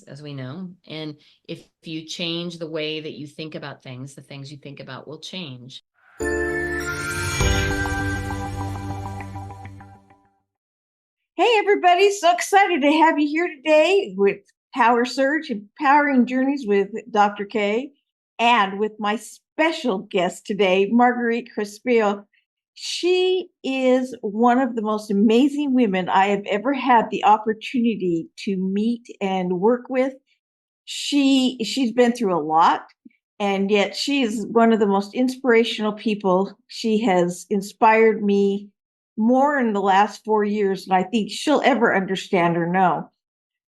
as we know. And if you change the way that you think about things, the things you think about will change. Hey, everybody. So excited to have you here today with Power Surge, Empowering Journeys with Dr. K, and with my special guest today, Marguerite Crispio. She is one of the most amazing women I have ever had the opportunity to meet and work with. She's been through a lot, and yet she is one of the most inspirational people. She has inspired me more in the last 4 years than I think she'll ever understand or know.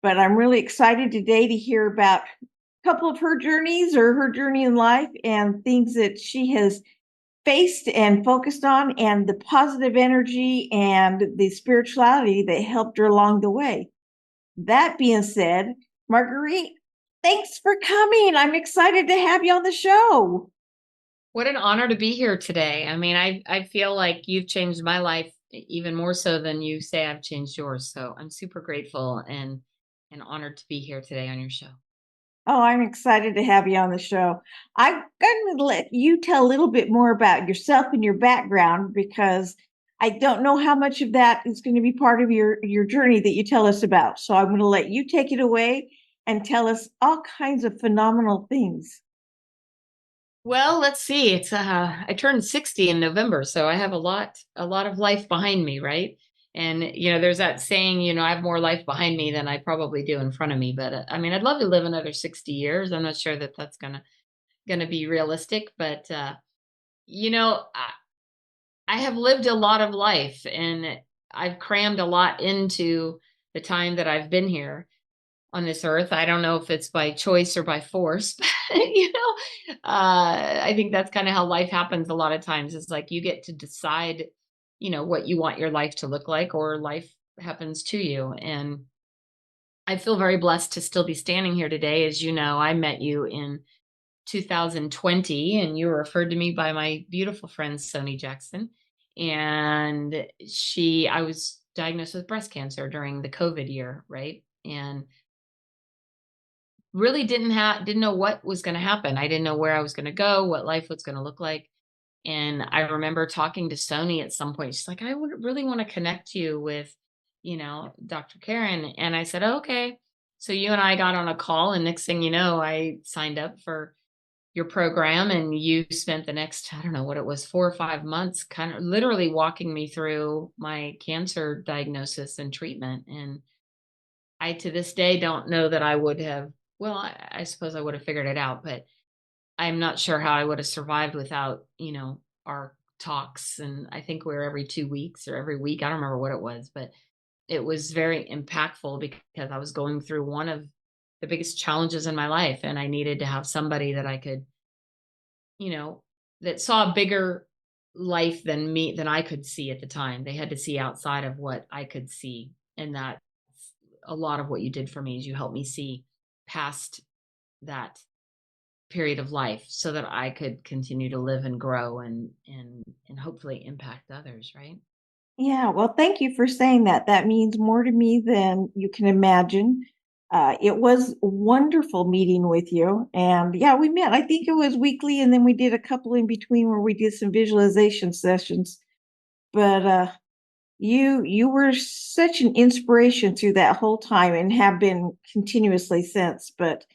But I'm really excited today to hear about a couple of her journeys or her journey in life and things that she has faced and focused on, and the positive energy and the spirituality that helped her along the way. That being said, Marguerite, thanks for coming. I'm excited to have you on the show. What an honor to be here today. I mean, I feel like you've changed my life even more so than you say I've changed yours. So I'm super grateful and honored to be here today on your show. Oh, I'm excited to have you on the show. I'm going to let you tell a little bit more about yourself and your background because I don't know how much of that is going to be part of your journey that you tell us about. So I'm going to let you take it away and tell us all kinds of phenomenal things. Well, let's see. It's I turned 60 in November, so I have a lot of life behind me, right? And there's that saying, I have more life behind me than I probably do in front of me, but I mean, I'd love to live another 60 years. I'm not sure that that's going to be realistic, but you know, I, I have lived a lot of life and I've crammed a lot into the time that I've been here on this earth. I don't know if it's by choice or by force, but I think that's kind of how life happens a lot of times. It's like you get to decide, what you want your life to look like, or life happens to you. And I feel very blessed to still be standing here today. As you know, I met you in 2020 and you were referred to me by my beautiful friend, Sony Jackson. And I was diagnosed with breast cancer during the COVID year, right? And really didn't know what was going to happen. I didn't know where I was going to go, what life was going to look like. And I remember talking to Sony at some point. She's like, I would really want to connect you with, Dr. Karen. And I said, okay. So you and I got on a call, and next thing you know, I signed up for your program, and you spent the next, I don't know what it was, 4 or 5 months kind of literally walking me through my cancer diagnosis and treatment. And I, to this day, don't know that I would have, well, I suppose I would have figured it out, but I'm not sure how I would have survived without, our talks. And I think we were every 2 weeks or every week. I don't remember what it was, but it was very impactful because I was going through one of the biggest challenges in my life. And I needed to have somebody that I could, you know, that saw a bigger life than me, than I could see at the time. They had to see outside of what I could see. And that a lot of what you did for me is you helped me see past that period of life so that I could continue to live and grow and hopefully impact others, right? Yeah, well, thank you for saying that. That means more to me than you can imagine. It was wonderful meeting with you. And yeah, we met. I think it was weekly, and then we did a couple in between where we did some visualization sessions. But you were such an inspiration through that whole time and have been continuously since. But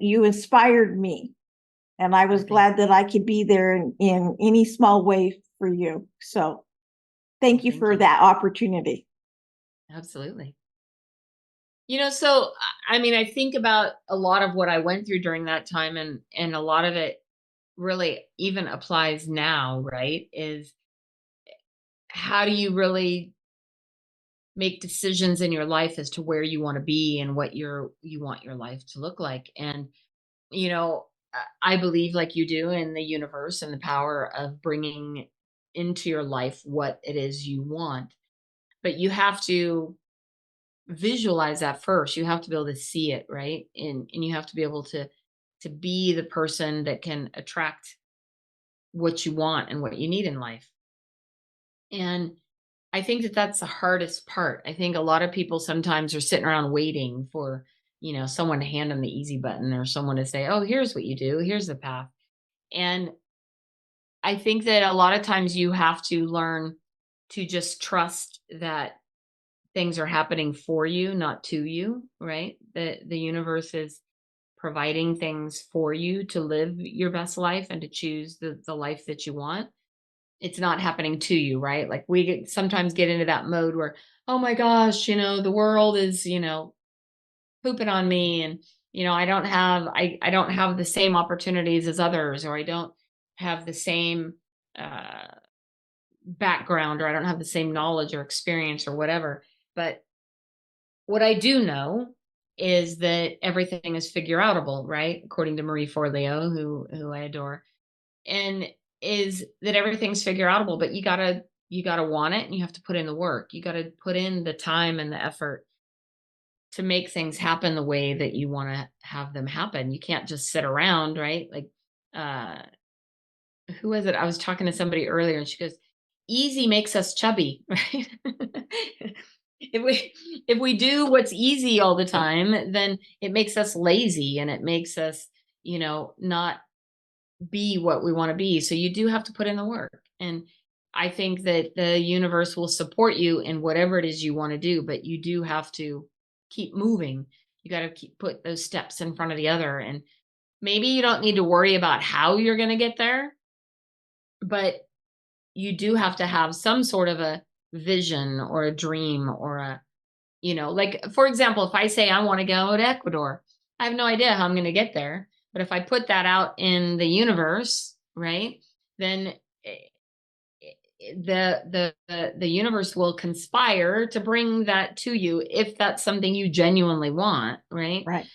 you inspired me, and I Oh, was thank glad that I could be there in any small way for you. So thank well, you thank for you. that opportunity. Absolutely. So I mean, I think about a lot of what I went through during that time, and a lot of it really even applies now, right? Is how do you really make decisions in your life as to where you want to be and what you want your life to look like? And you know, I believe, like you do, in the universe and the power of bringing into your life what it is you want. But you have to visualize that first. You have to be able to see it, right? And you have to be able to be the person that can attract what you want and what you need in life. And I think that that's the hardest part. I think a lot of people sometimes are sitting around waiting for someone to hand them the easy button, or someone to say, oh, here's what you do, here's the path. And I think that a lot of times you have to learn to just trust that things are happening for you, not to you, right? The universe is providing things for you to live your best life and to choose the life that you want. It's not happening to you, right? Like sometimes get into that mode where, oh my gosh, the world is, pooping on me, and I don't have the same opportunities as others, or I don't have the same uh background, or I don't have the same knowledge or experience or whatever. But what I do know is that everything is figure outable, right? According to Marie Forleo, who I adore, and is that everything's figure outable, but you gotta want it, and you have to put in the work. You gotta put in the time and the effort to make things happen the way that you want to have them happen. You can't just sit around, right? Like, uh, who was it? I was talking to somebody earlier, and she goes, "Easy makes us chubby," right? If we do what's easy all the time, then it makes us lazy, and it makes us, not be what we want to be. So you do have to put in the work. And I think that the universe will support you in whatever it is you want to do, but you do have to keep moving. You got to keep put those steps in front of the other. And maybe you don't need to worry about how you're going to get there, but you do have to have some sort of a vision or a dream, or like, for example, if I say I want to go to Ecuador, I have no idea how I'm going to get there. But if I put that out in the universe, right, then the universe will conspire to bring that to you, if that's something you genuinely want, right? Right.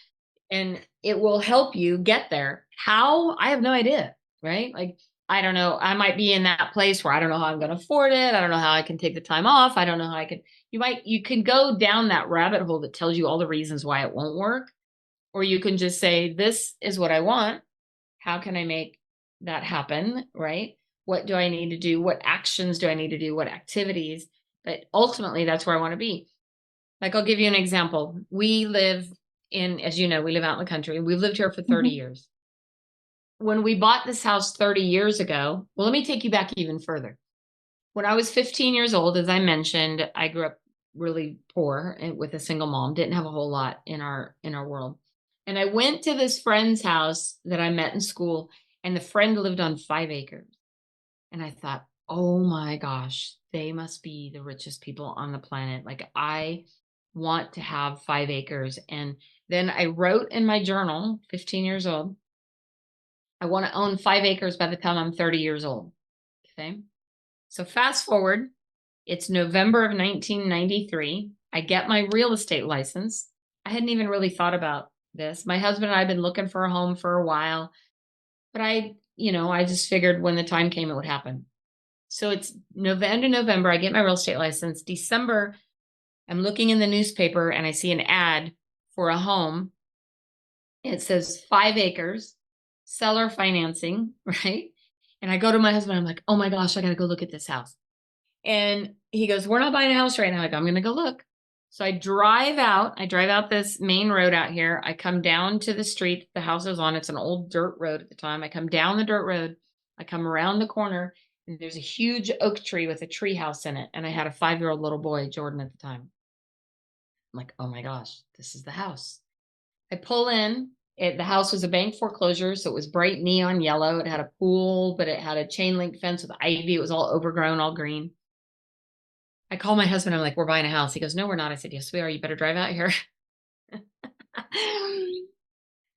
And it will help you get there. How? I have no idea, right? Like, I don't know. I might be in that place where I don't know how I'm going to afford it. I don't know how I can take the time off. I don't know how I can. You can go down that rabbit hole that tells you all the reasons why it won't work, or you can just say, this is what I want. How can I make that happen, right? What do I need to do? What actions do I need to do? What activities? But ultimately, that's where I want to be. Like, I'll give you an example. We live as you know, we live out in the country. We've lived here for 30 years. When we bought this house 30 years ago, well, let me take you back even further. When I was 15 years old, as I mentioned, I grew up really poor and with a single mom, didn't have a whole lot in our world. And I went to this friend's house that I met in school, and the friend lived on 5 acres. And I thought, oh my gosh, they must be the richest people on the planet. Like, I want to have 5 acres. And then I wrote in my journal, 15 years old, I want to own 5 acres by the time I'm 30 years old. Okay. So fast forward, it's November of 1993. I get my real estate license. I hadn't even really thought about this. My husband and I had been looking for a home for a while, but I just figured when the time came, it would happen. So it's November. I get my real estate license. December, I'm looking in the newspaper and I see an ad for a home. It says 5 acres, seller financing, right? And I go to my husband. I'm like, oh my gosh, I got to go look at this house. And he goes, we're not buying a house right now. I'm going to go look. So I drive out this main road out here. I come down to the street the house is on. It's an old dirt road at the time. I come down the dirt road. I come around the corner, and there's a huge oak tree with a tree house in it. And I had a 5-year-old little boy, Jordan, at the time. I'm like, oh my gosh, this is the house. I pull in. The house was a bank foreclosure, so it was bright neon yellow. It had a pool, but it had a chain link fence with ivy. It was all overgrown, all green. I call my husband. I'm like, we're buying a house. He goes, no, we're not. I said, yes, we are. You better drive out here.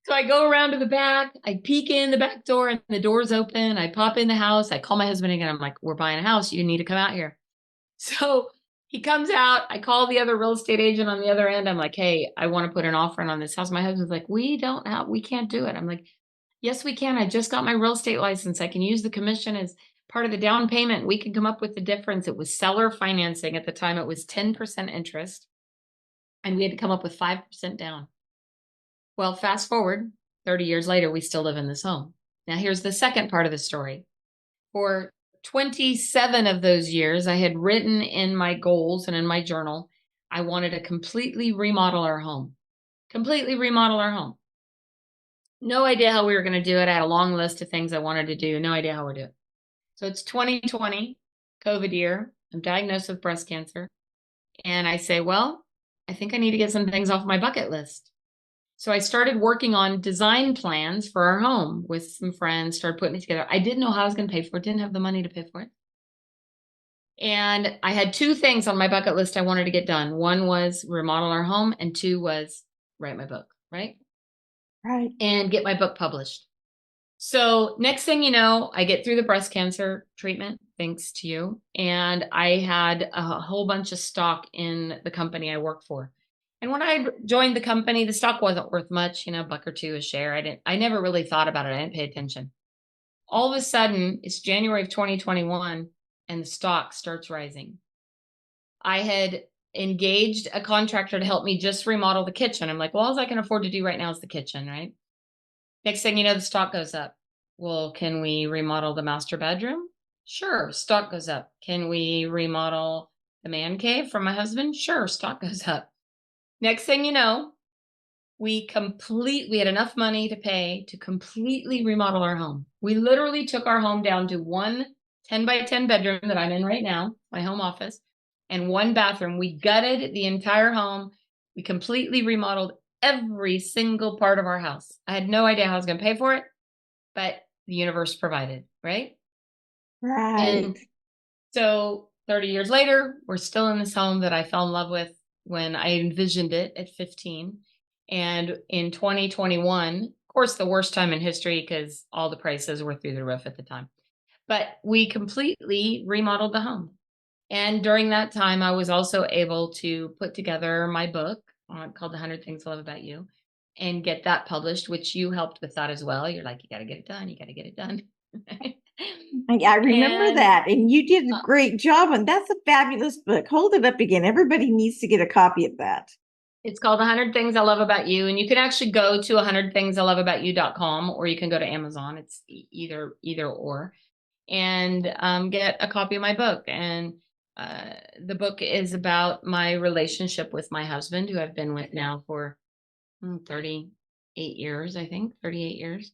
So I go around to the back. I peek in the back door, and the door's open. I pop in the house. I call my husband again. I'm like, we're buying a house. You need to come out here. So he comes out. I call the other real estate agent on the other end. I'm like, hey, I want to put an offer in on this house. My husband's like, we can't do it. I'm like, yes, we can. I just got my real estate license. I can use the commission as part of the down payment. We can come up with the difference. It was seller financing at the time. It was 10% interest, and we had to come up with 5% down. Well, fast forward 30 years later, we still live in this home. Now, here's the second part of the story. For 27 of those years, I had written in my goals and in my journal, I wanted to completely remodel our home. completely remodel our home. No idea how we were going to do it. I had a long list of things I wanted to do. No idea how we're doing it. So it's 2020, COVID year. I'm diagnosed with breast cancer. And I say, well, I think I need to get some things off my bucket list. So I started working on design plans for our home with some friends, started putting it together. I didn't know how I was going to pay for it, didn't have the money to pay for it. And I had two things on my bucket list I wanted to get done. One was remodel our home, and two was write my book, right? Right. And get my book published. So next thing you know, I get through the breast cancer treatment, thanks to you. And I had a whole bunch of stock in the company I work for. And when I joined the company, the stock wasn't worth much, a buck or two a share. I never really thought about it. I didn't pay attention. All of a sudden, it's January of 2021 and the stock starts rising. I had engaged a contractor to help me just remodel the kitchen. I'm like, well, all I can afford to do right now is the kitchen, right? Next thing you know, the stock goes up. Well, can we remodel the master bedroom? Sure, stock goes up. Can we remodel the man cave for my husband? Sure, stock goes up. Next thing you know, we had enough money to pay to completely remodel our home. We literally took our home down to one 10 by 10 bedroom that I'm in right now, my home office, and one bathroom. We gutted the entire home. We completely remodeled every single part of our house. I had no idea how I was going to pay for it, but the universe provided, right? Right. And so 30 years later, we're still in this home that I fell in love with when I envisioned it at 15. And in 2021, of course, the worst time in history because all the prices were through the roof at the time, but we completely remodeled the home. And during that time, I was also able to put together my book called The 100 Things I Love About You and get that published, which you helped with that as well. You're like, you got to get it done. You got to get it done. I remember And that. And you did a great job. And that's a fabulous book. Hold it up again. Everybody needs to get a copy of that. it's called 100 Things I Love About You. And you can actually go to 100thingsiloveaboutyou.com or you can go to Amazon. It's either or. And get a copy of my book. And the book is about my relationship with my husband, who I've been with now for 38 years, I think, 38 years.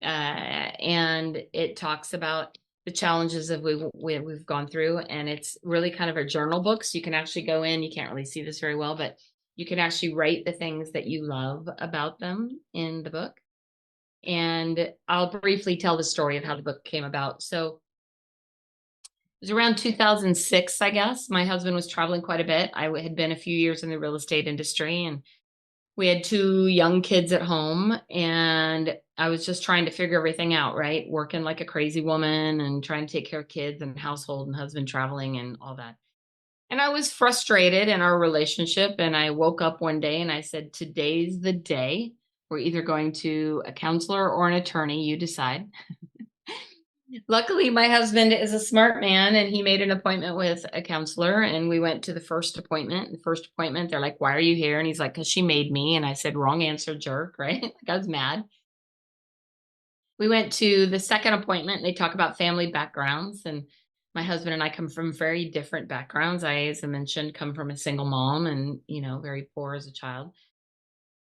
And it talks about the challenges that we've gone through. And it's really kind of a journal book. So you can actually go in, you can't really see this very well, but you can actually write the things that you love about them in the book. And I'll briefly tell the story of how the book came about. So it was around 2006, I guess. My husband was traveling quite a bit. I had been a few years in the real estate industry and we had two young kids at home and I was just trying to figure everything out, right? Working like a crazy woman and trying to take care of kids and household and husband traveling and all that. And I was frustrated in our relationship. And I woke up one day and I said, today's the day. We're either going to a counselor or an attorney, you decide. Luckily, my husband is a smart man and he made an appointment with a counselor and we went to the first appointment. The first appointment, they're like, why are you here? And he's like, because she made me. And I said, wrong answer, jerk, right? Like I was mad. We went to the second appointment and they talk about family backgrounds. And my husband and I come from very different backgrounds. I, as I mentioned, come from a single mom and, very poor as a child.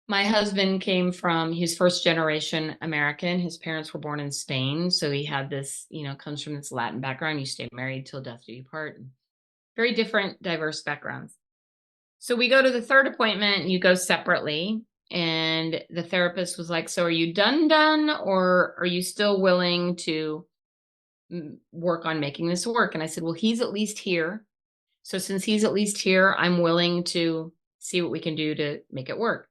My husband came from, he's first generation American. His parents were born in Spain. So he had this, comes from this Latin background. You stay married till death do you part. Very different, diverse backgrounds. So we go to the third appointment and you go separately. And the therapist was like, so are you done, or are you still willing to work on making this work? And I said, well, he's at least here. So since he's at least here, I'm willing to see what we can do to make it work.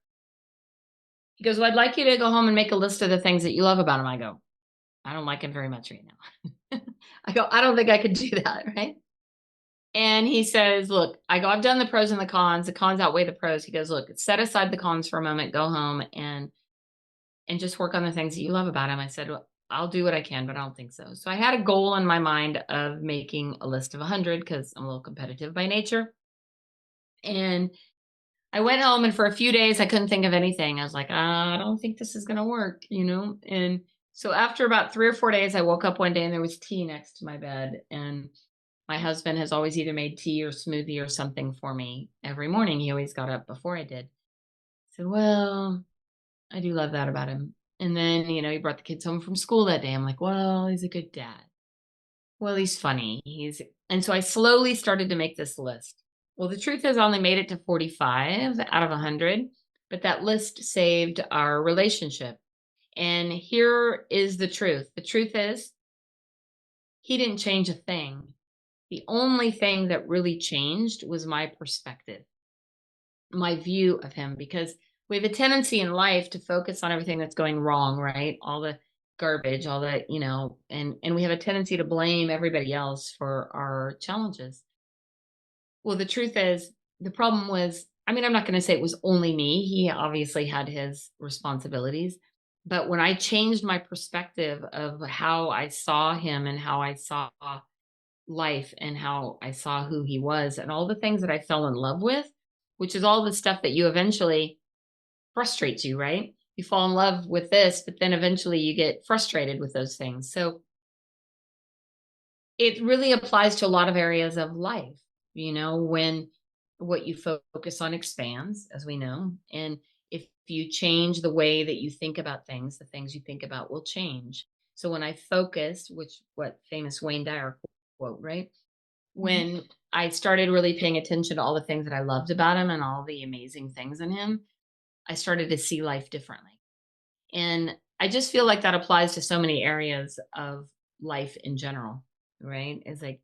He goes, well, I'd like you to go home and make a list of the things that you love about him. I go, I don't like him very much right now. I go, I don't think I could do that, right? And he says, look, I've done the pros and the cons. The cons outweigh the pros. He goes, look, set aside the cons for a moment, go home and just work on the things that you love about him. I said, well, I'll do what I can, but I don't think so. So I had a goal in my mind of making a list of 100 because I'm a little competitive by nature. And I went home and for a few days, I couldn't think of anything. I was like, I don't think this is going to work, And so after about 3 or 4 days, I woke up one day and there was tea next to my bed. And my husband has always either made tea or smoothie or something for me every morning. He always got up before I did. said, well, I do love that about him. And then, he brought the kids home from school that day. I'm like, well, he's a good dad. Well, he's funny. And so I slowly started to make this list. Well, the truth is I only made it to 45 out of 100, but that list saved our relationship. And here is the truth. The truth is he didn't change a thing. The only thing that really changed was my perspective, my view of him, because we have a tendency in life to focus on everything that's going wrong, right? All the garbage, all that, and we have a tendency to blame everybody else for our challenges. Well, the truth is, the problem was, I mean, I'm not going to say it was only me. He obviously had his responsibilities. But when I changed my perspective of how I saw him and how I saw life and how I saw who he was and all the things that I fell in love with, which is all the stuff that you eventually frustrates you, right? You fall in love with this, but then eventually you get frustrated with those things. So it really applies to a lot of areas of life, when what you focus on expands, as we know. And if you change the way that you think about things, the things you think about will change. So when I focused, what famous Wayne Dyer quote, right? When I started really paying attention to all the things that I loved about him and all the amazing things in him, I started to see life differently. And I just feel like that applies to so many areas of life in general, right? It's like,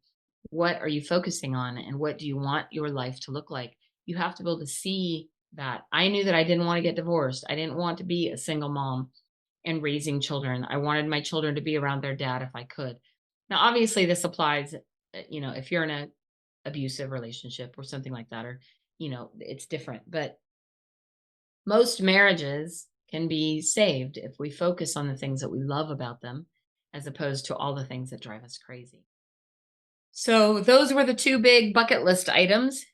what are you focusing on and what do you want your life to look like? You have to be able to see that. I knew that I didn't want to get divorced. I didn't want to be a single mom and raising children. I wanted my children to be around their dad if I could. Now, obviously, this applies, if you're in an abusive relationship or something like that, or, it's different. But most marriages can be saved if we focus on the things that we love about them as opposed to all the things that drive us crazy. So those were the two big bucket list items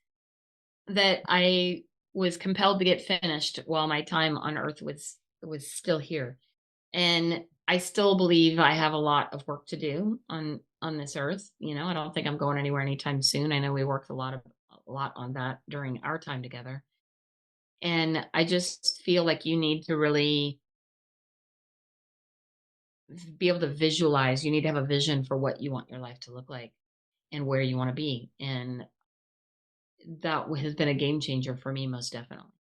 that I was compelled to get finished while my time on earth was still here. And I still believe I have a lot of work to do on this earth. I don't think I'm going anywhere anytime soon. I know we worked a lot on that during our time together. And I just feel like you need to really be able to visualize. You need to have a vision for what you want your life to look like and where you want to be. And that has been a game changer for me, most definitely.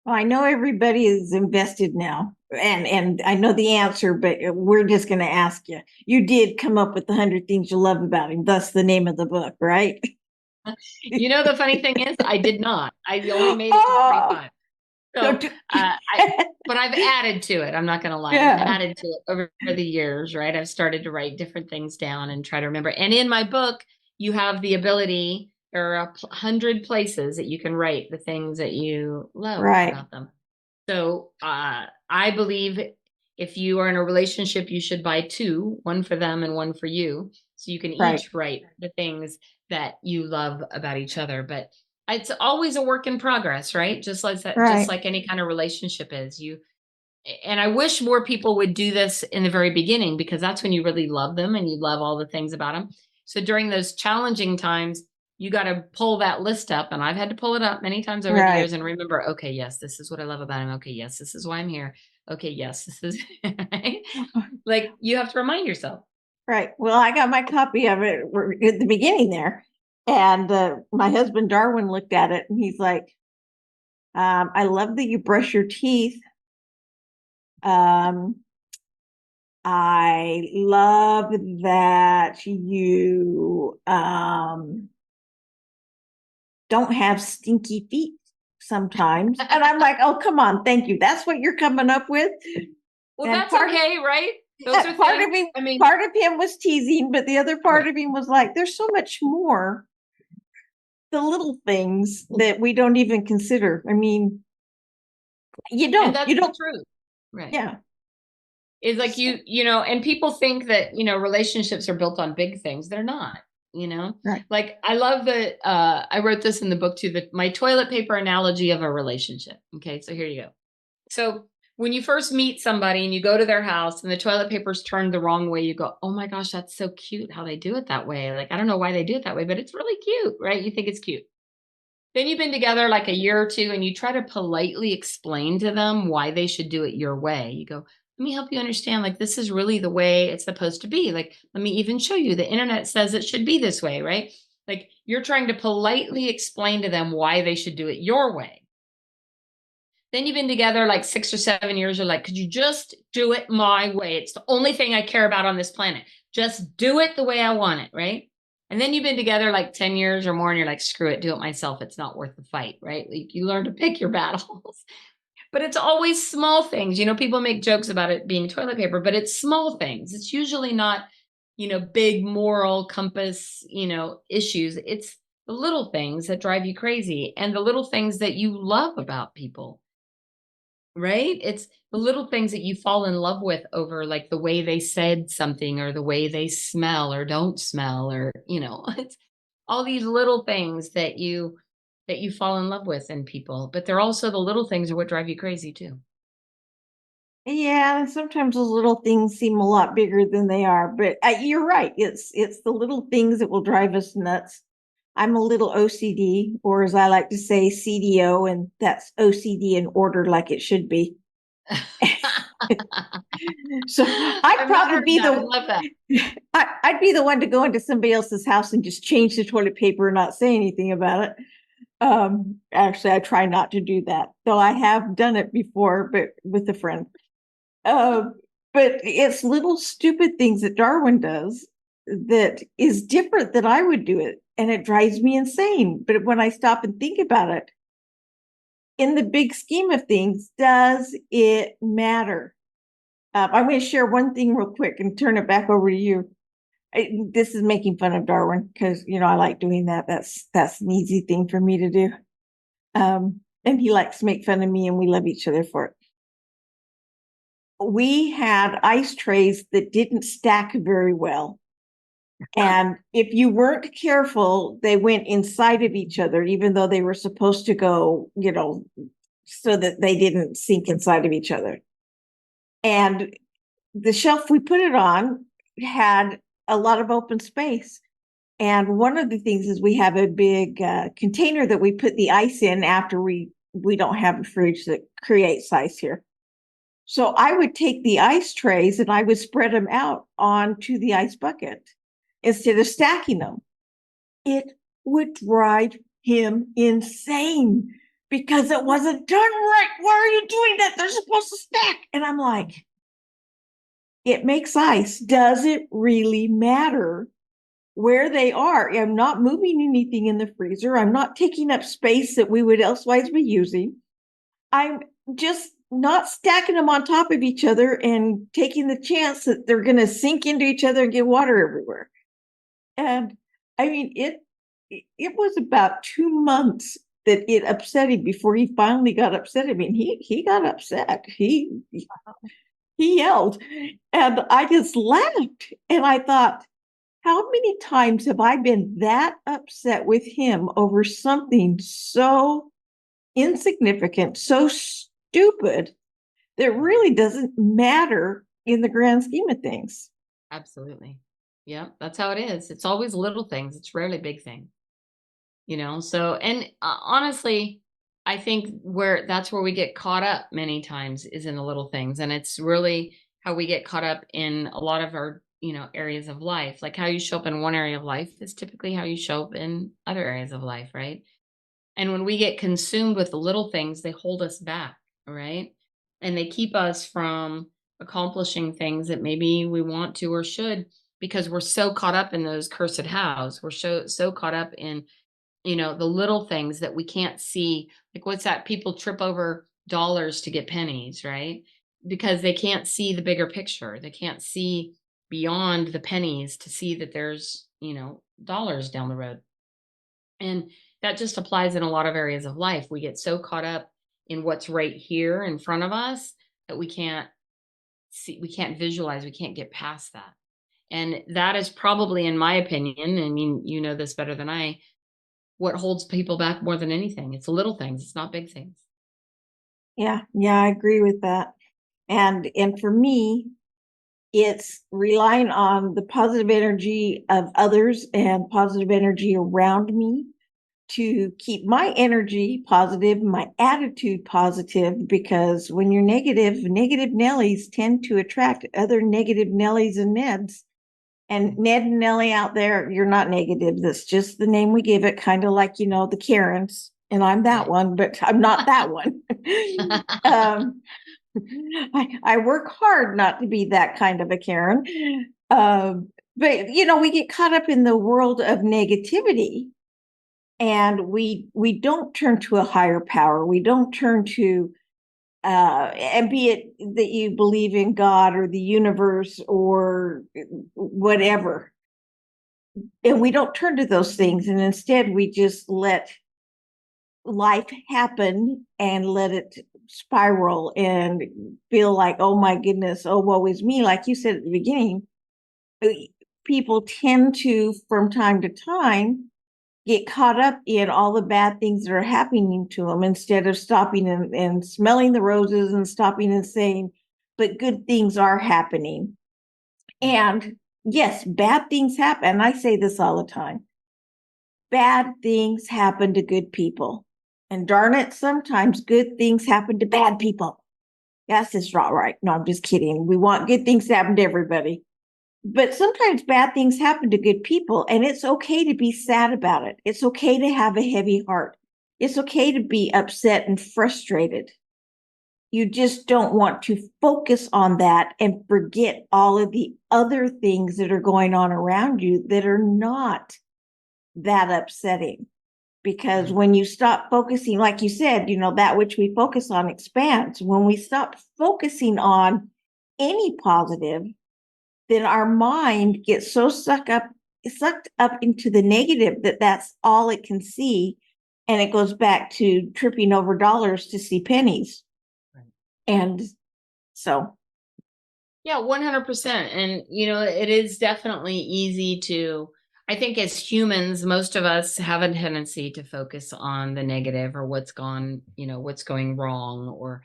Well, I know everybody is invested now, and I know the answer, but we're just going to ask you. You did come up with the 100 things you love about him. Thus, the name of the book, right? The funny thing is, I did not. I only made it to 45. So, but I've added to it. I'm not going to lie. Yeah. I've added to it over the years, right? I've started to write different things down and try to remember. And in my book, you have the ability. There are 100 places that you can write the things that you love about them. So I believe if you are in a relationship, you should buy two, one for them and one for you. So you can each write the things that you love about each other. But it's always a work in progress, right? Just like that, just like any kind of relationship is. And I wish more people would do this in the very beginning, because that's when you really love them and you love all the things about them. So during those challenging times, you got to pull that list up, and I've had to pull it up many times over the years and remember, okay, yes, this is what I love about him. Okay, yes, this is why I'm here. Okay, yes, this is like, you have to remind yourself. Right. Well, I got my copy of it at the beginning there, and my husband Darwin looked at it and he's like, I love that you brush your teeth. I love that you don't have stinky feet sometimes. And I'm like, oh, come on, thank you. That's what you're coming up with. Well, and that's okay, right? Those are part of him. I mean, part of him was teasing, but the other part of him was like, there's so much more. The little things that we don't even consider. I mean, you don't. And that's you don't. The truth, right? Yeah. It's like and people think that relationships are built on big things. They're not. Right. Like, I love that. I wrote this in the book too. My toilet paper analogy of a relationship. Okay, so here you go. So when you first meet somebody and you go to their house and the toilet paper's turned the wrong way, you go, oh my gosh, that's so cute how they do it that way. Like, I don't know why they do it that way, but it's really cute, right? You think it's cute. Then you've been together like a year or two and you try to politely explain to them why they should do it your way. You go, let me help you understand, like, this is really the way it's supposed to be. Like, let me even show you the internet says it should be this way, right? Like, you're trying to politely explain to them why they should do it your way. Then you've been together like 6 or 7 years. You're like, could you just do it my way? It's the only thing I care about on this planet. Just do it the way I want it, right? And then you've been together like 10 years or more, and you're like, screw it, do it myself. It's not worth the fight, right? Like, you learn to pick your battles. But it's always small things. People make jokes about it being toilet paper, but it's small things. It's usually not, big moral compass, issues. It's the little things that drive you crazy and the little things that you love about people. Right? It's the little things that you fall in love with over, like, the way they said something or the way they smell or don't smell, or, it's all these little things that you fall in love with in people, but they're also the little things are what drive you crazy too. Yeah, and sometimes those little things seem a lot bigger than they are, but you're right. It's the little things that will drive us nuts. I'm a little OCD, or as I like to say, CDO, and that's OCD in order like it should be. So I'd I've not probably heard be that. I the love that. I'd be the one to go into somebody else's house and just change the toilet paper and not say anything about it. Actually, I try not to do that, though I have done it before, but with a friend. Uh, but it's little stupid things that Darwin does that is different than I would do it, and it drives me insane. But when I stop and think about it, in the big scheme of things, does it matter? I'm going to share one thing real quick and turn it back over to you. This is making fun of Darwin because I like doing that. That's an easy thing for me to do. And he likes to make fun of me, and we love each other for it. We had ice trays that didn't stack very well. And if you weren't careful, they went inside of each other, even though they were supposed to go, so that they didn't sink inside of each other. And the shelf we put it on had a lot of open space. And one of the things is we have a big container that we put the ice in after we don't have a fridge that creates ice here. So I would take the ice trays and I would spread them out onto the ice bucket instead of stacking them. It would drive him insane because it wasn't done right. Why are you doing that? They're supposed to stack. And I'm like, it makes ice. Does it really matter where they are? I'm not moving anything in the freezer. I'm not taking up space that we would elsewise be using. I'm just not stacking them on top of each other and taking the chance that they're going to sink into each other and get water everywhere. And I mean, it was about 2 months that it upset him before he finally got upset. I mean, he got upset. He yelled, and I just laughed. And I thought, how many times have I been that upset with him over something so insignificant, so stupid, that really doesn't matter in the grand scheme of things? Absolutely. Yeah, that's how it is. It's always little things. It's rarely big things. So, and honestly, I think that's where we get caught up many times is in the little things. And it's really how we get caught up in a lot of our, areas of life. Like, how you show up in one area of life is typically how you show up in other areas of life, right? And when we get consumed with the little things, they hold us back, right? And they keep us from accomplishing things that maybe we want to or should, because we're so caught up in those cursed hows. We're so caught up in, the little things that we can't see. Like, what's that? People trip over dollars to get pennies, right? Because they can't see the bigger picture. They can't see beyond the pennies to see that there's, dollars down the road. And that just applies in a lot of areas of life. We get so caught up in what's right here in front of us that we can't see, we can't visualize, we can't get past that. And that is probably, in my opinion, I mean, you know this better than I, what holds people back more than anything. It's the little things, it's not big things. Yeah, I agree with that. And for me, it's relying on the positive energy of others and positive energy around me to keep my energy positive, my attitude positive, because when you're negative, negative Nellies tend to attract other negative Nellies and Neds. And Ned and Nellie out there, you're not negative. That's just the name we give it, kind of like, the Karens. And I'm that one, but I'm not that one. I work hard not to be that kind of a Karen. But we get caught up in the world of negativity, and we don't turn to a higher power. We don't turn to and be it that you believe in God or the universe or whatever. And we don't turn to those things, and instead we just let life happen and let it spiral and feel like, oh my goodness, oh woe is me. Like you said at the beginning, people tend to, from time to time, get caught up in all the bad things that are happening to them, instead of stopping and smelling the roses and stopping and saying, but good things are happening. And yes, bad things happen. And I say this all the time. Bad things happen to good people. And darn it, sometimes good things happen to bad people. That's just not right. No, I'm just kidding. We want good things to happen to everybody. But sometimes bad things happen to good people, and it's okay to be sad about it. It's okay to have a heavy heart. It's okay to be upset and frustrated. You just don't want to focus on that and forget all of the other things that are going on around you that are not that upsetting. Because when you stop focusing, like you said, that which we focus on expands. When we stop focusing on any positive, then our mind gets so sucked up into the negative that that's all it can see. And it goes back to tripping over dollars to see pennies. Right. And so. Yeah, 100%. And, it is definitely easy to, I think as humans, most of us have a tendency to focus on the negative or what's going wrong, or,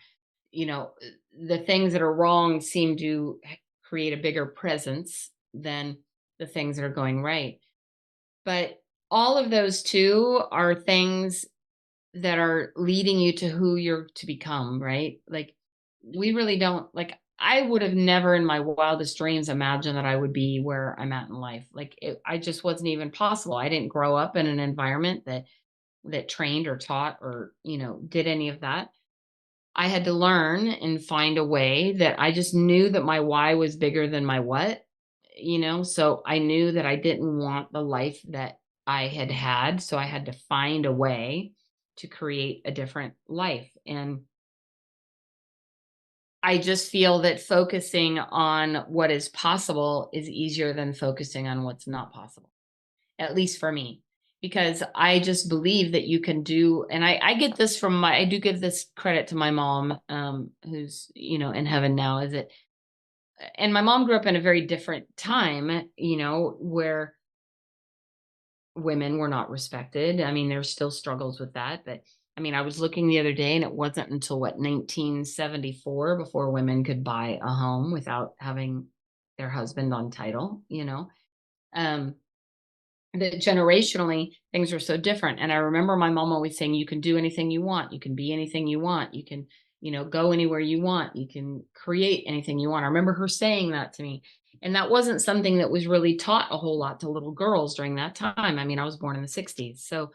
the things that are wrong seem to create a bigger presence than the things that are going right. But all of those too are things that are leading you to who you're to become, right? Like, we really don't, like, I would have never in my wildest dreams imagined that I would be where I'm at in life. Like, I just wasn't even possible. I didn't grow up in an environment that trained or taught or, did any of that. I had to learn and find a way that I just knew that my why was bigger than my what, so I knew that I didn't want the life that I had had. So I had to find a way to create a different life. And I just feel that focusing on what is possible is easier than focusing on what's not possible, at least for me, because I just believe that you can do, and I get this from I do give this credit to my mom, who's, in heaven now, is it? And my mom grew up in a very different time, where women were not respected. I mean, there's still struggles with that, but I mean, I was looking the other day and it wasn't until 1974 before women could buy a home without having their husband on title, um, that generationally things were so different. And I remember my mom always saying, you can do anything you want. You can be anything you want. You can, go anywhere you want. You can create anything you want. I remember her saying that to me. And that wasn't something that was really taught a whole lot to little girls during that time. I mean, I was born in the 60s. So,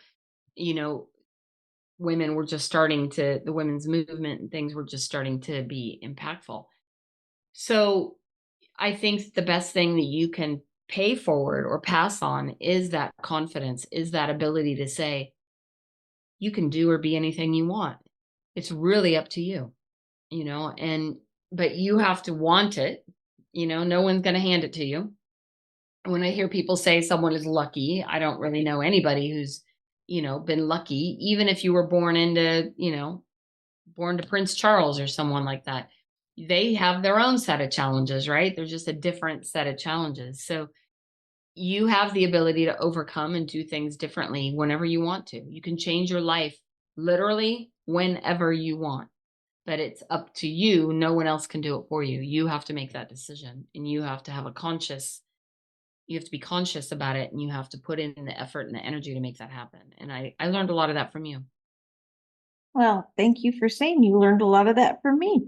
women were just the women's movement and things were just starting to be impactful. So I think the best thing that you can pay forward or pass on is that confidence, is that ability to say, you can do or be anything you want. It's really up to you, but you have to want it. No one's going to hand it to you. When I hear people say someone is lucky, I don't really know anybody who's, been lucky, even if you were born to Prince Charles or someone like that. They have their own set of challenges, right? They're just a different set of challenges. So you have the ability to overcome and do things differently whenever you want to. You can change your life literally whenever you want, but it's up to you. No one else can do it for you. You have to make that decision, and you have to have a conscious you have to be conscious about it, and you have to put in the effort and the energy to make that happen. And I learned a lot of that from you. Well, thank you for saying you learned a lot of that from me.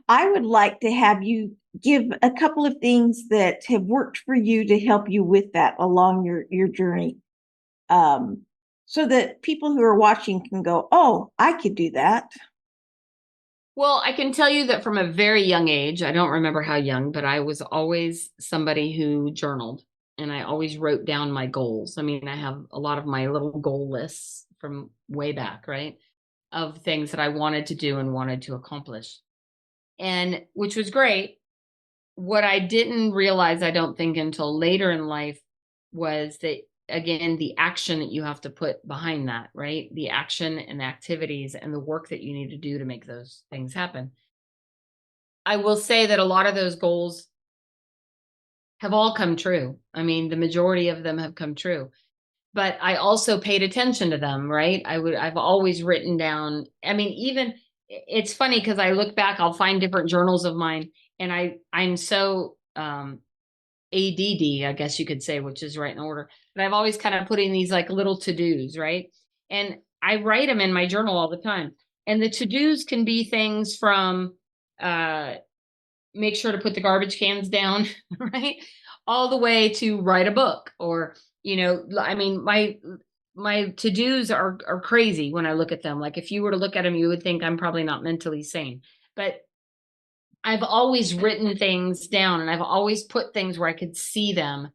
I would like to have you give a couple of things that have worked for you to help you with that along your journey. Um, so that people who are watching can go, oh, I could do that. Well, I can tell you that from a very young age, I don't remember how young, but I was always somebody who journaled, and I always wrote down my goals. I mean, I have a lot of my little goal lists from way back, right? Of things that I wanted to do and wanted to accomplish. And which was great. What I didn't realize, I don't think, until later in life was that, again, the action that you have to put behind that, right? The action and the activities and the work that you need to do to make those things happen. I will say that a lot of those goals have all come true. I mean, the majority of them have come true. But I also paid attention to them, right? I've always written down, I mean, even it's funny because I look back, I'll find different journals of mine, and I'm so ADD, I guess you could say, which is right in order. But I've always kind of put in these like little to-dos, right? And I write them in my journal all the time. And the to-dos can be things from uh make sure to put the garbage cans down, right? All the way to write a book, or, I mean, my to-dos are crazy when I look at them. Like if you were to look at them, you would think I'm probably not mentally sane. But I've always written things down, and I've always put things where I could see them,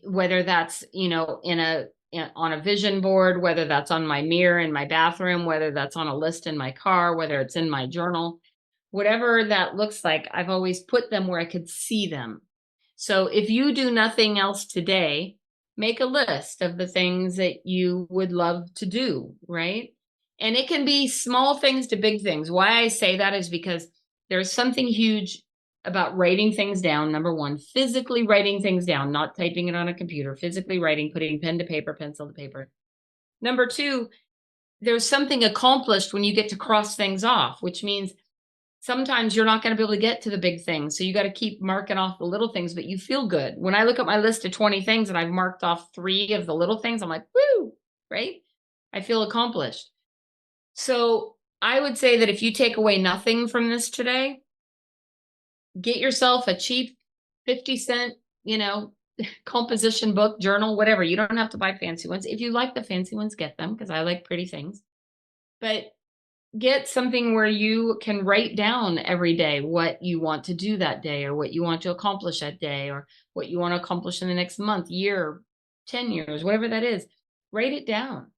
whether that's, on a vision board, whether that's on my mirror in my bathroom, whether that's on a list in my car, whether it's in my journal, whatever that looks like, I've always put them where I could see them. So if you do nothing else today, make a list of the things that you would love to do, right? And it can be small things to big things. Why I say that is because there's something huge about writing things down. Number one, physically writing things down, not typing it on a computer, physically writing, putting pen to paper, pencil to paper. Number two, there's something accomplished when you get to cross things off, which means sometimes you're not going to be able to get to the big things. So you got to keep marking off the little things, but you feel good. When I look at my list of 20 things and I've marked off 3 of the little things, I'm like, woo, right? I feel accomplished. So I would say that if you take away nothing from this today, get yourself a cheap 50-cent, composition book, journal, whatever. You don't have to buy fancy ones. If you like the fancy ones, get them, because I like pretty things. But get something where you can write down every day what you want to do that day, or what you want to accomplish that day, or what you want to accomplish in the next month, year, 10 years, whatever that is. Write it down.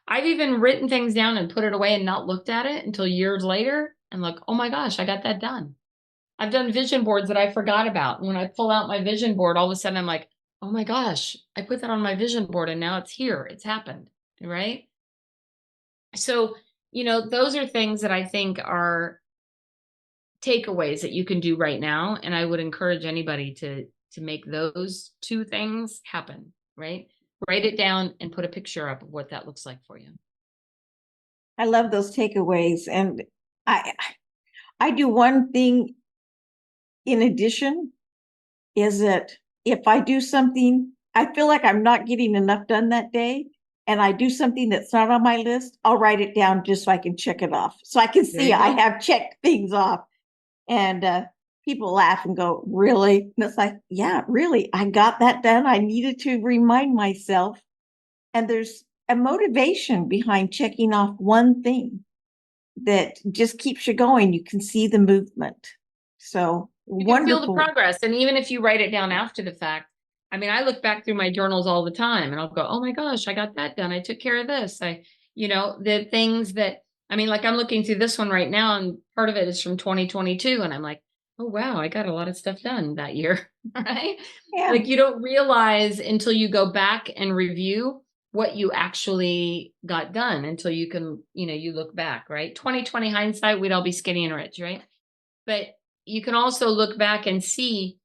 I've even written things down and put it away and not looked at it until years later and like, oh my gosh, I got that done. I've done vision boards that I forgot about. When I pull out my vision board, all of a sudden I'm like, oh my gosh, I put that on my vision board and now it's here. It's happened, right? So, those are things that I think are takeaways that you can do right now. And I would encourage anybody to make those 2 things happen, right? Write it down and put a picture up of what that looks like for you. I love those takeaways. And I I do one thing in addition, is that if I do something, I feel like I'm not getting enough done that day, and I do something that's not on my list, I'll write it down just so I can check it off. So I can see I have checked things off. And people laugh and go, really? And it's like, yeah, really, I got that done. I needed to remind myself. And there's a motivation behind checking off one thing that just keeps you going. You can see the movement. So you can feel the wonderful. progress. And even if you write it down after the fact, I mean, I look back through my journals all the time and I'll go, oh my gosh, I got that done. I took care of this. The things that, I mean, like I'm looking through this one right now, and part of it is from 2022. And I'm like, oh, wow, I got a lot of stuff done that year. Right? Yeah. Like you don't realize until you go back and review what you actually got done, until you can, you look back, right? 2020 hindsight, we'd all be skinny and rich, right? But you can also look back and see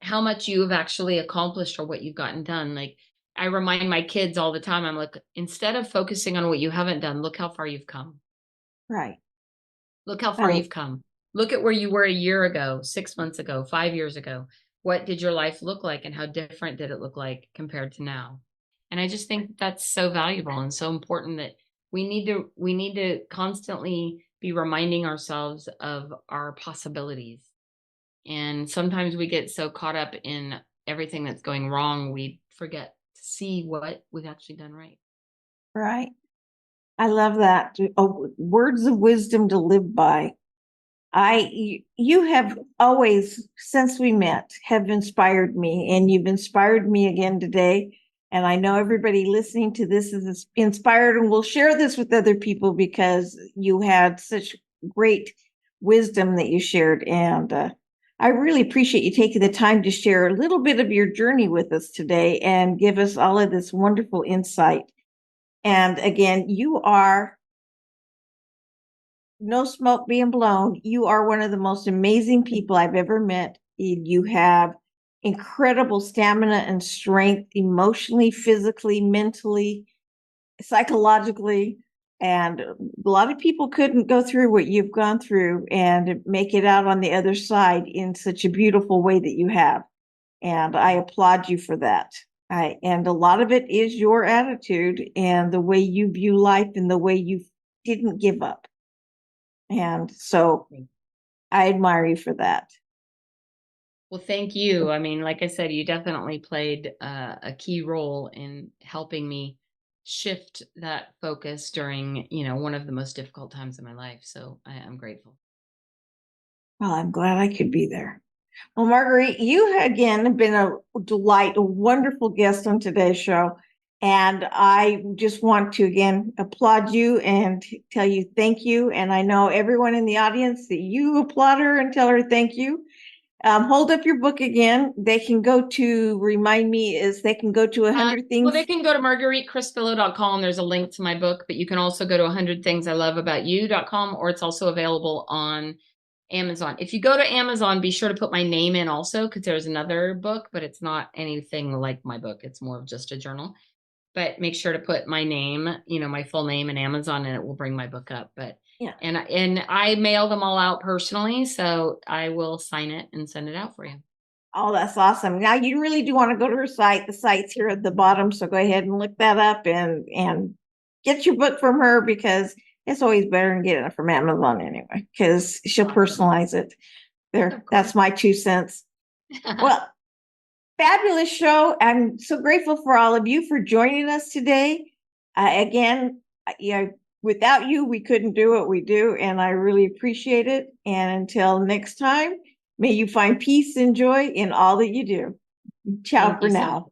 how much you have actually accomplished or what you've gotten done. Like I remind my kids all the time, I'm like, instead of focusing on what you haven't done, look how far you've come. Right. Look how far you've come. Look at where you were a year ago, 6 months ago, 5 years ago. what did your life look like and how different did it look like compared to now? And I just think that's so valuable and so important that we need to constantly be reminding ourselves of our possibilities. And sometimes we get so caught up in everything that's going wrong, we forget to see what we've actually done right. Right. I love that. Oh, words of wisdom to live by. You have always, since we met, have inspired me, and you've inspired me again today. And I know everybody listening to this is inspired and will share this with other people because you had such great wisdom that you shared. And I really appreciate you taking the time to share a little bit of your journey with us today and give us all of this wonderful insight. And again, you are no smoke being blown. You are one of the most amazing people I've ever met. You have incredible stamina and strength, emotionally, physically, mentally, psychologically. And a lot of people couldn't go through what you've gone through and make it out on the other side in such a beautiful way that you have. And I applaud you for that. And a lot of it is your attitude and the way you view life and the way you didn't give up. And so I admire you for that. Well, thank you. I mean, like I said, you definitely played a key role in helping me shift that focus during, one of the most difficult times in my life. So I'm grateful. Well, I'm glad I could be there. Well, Marguerite, you again have been a delight, a wonderful guest on today's show. And I just want to again applaud you and tell you thank you. And I know everyone in the audience that you applaud her and tell her thank you. Hold up your book again. They can go to, remind me, is they can go to 100 Things. Well, they can go to margueritechristillo.com. There's a link to my book, but you can also go to 100thingsiloveaboutyou.com, or it's also available on Amazon. If you go to Amazon, be sure to put my name in also, because there's another book, but it's not anything like my book. It's more of just a journal. But make sure to put my name, my full name in Amazon, and it will bring my book up. But yeah, and I mail them all out personally, so I will sign it and send it out for you. Oh, that's awesome. Now you really do want to go to her site. The site's here at the bottom, so go ahead and look that up and get your book from her, because it's always better than getting it from Amazon anyway, because she'll personalize it. There, that's my 2 cents. Well, fabulous show. I'm so grateful for all of you for joining us today. Again, without you, we couldn't do what we do, and I really appreciate it. And until next time, may you find peace and joy in all that you do. Ciao for now.